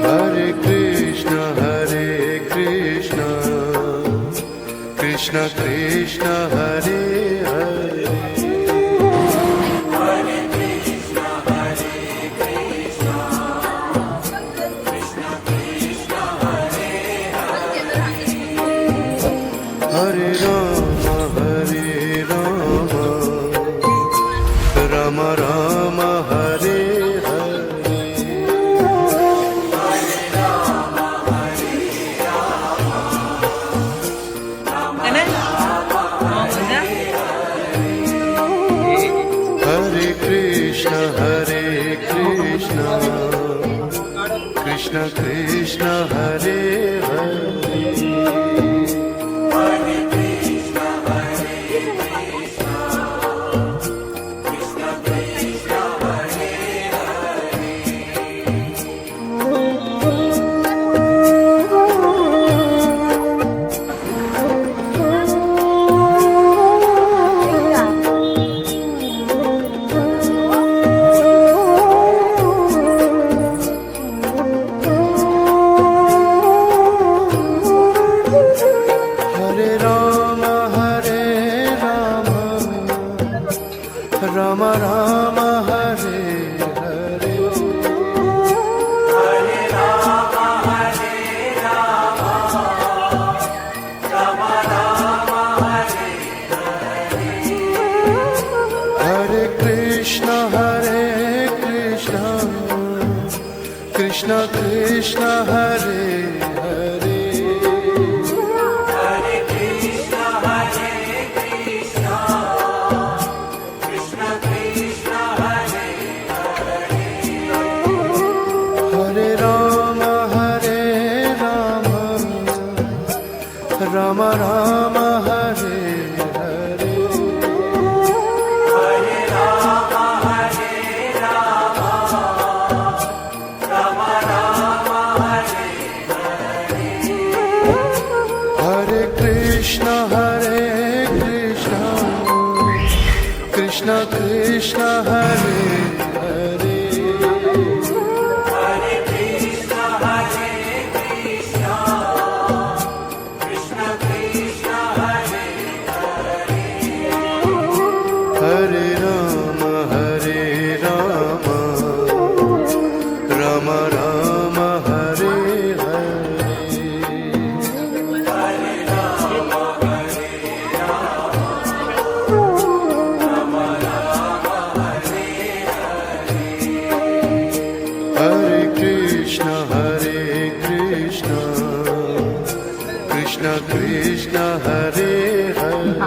Hare Krishna, Krishna Krishna, Hare Hare. Hare Rama, Rama Rama, Hare Hare. Hare Krishna, Krishna Krishna, Hare Hare. Rama Rama, Hare Hare. Hare Rama, Hare Rama, Rama Rama, Hare Hare. Hare Krishna, Krishna Krishna, Hare Hare. Rama Rama, Hare Hare. Hare Rama, Hare Rama, Rama Rama, Hare Hare. Hare Krishna, Krishna Krishna, Hare Hare. Hare Rama, Rama Rama, Hare Hare. Hare Rama, Hare Rama, Rama Rama, Hare Hare. Hare Krishna, Krishna Krishna, Hare Hare.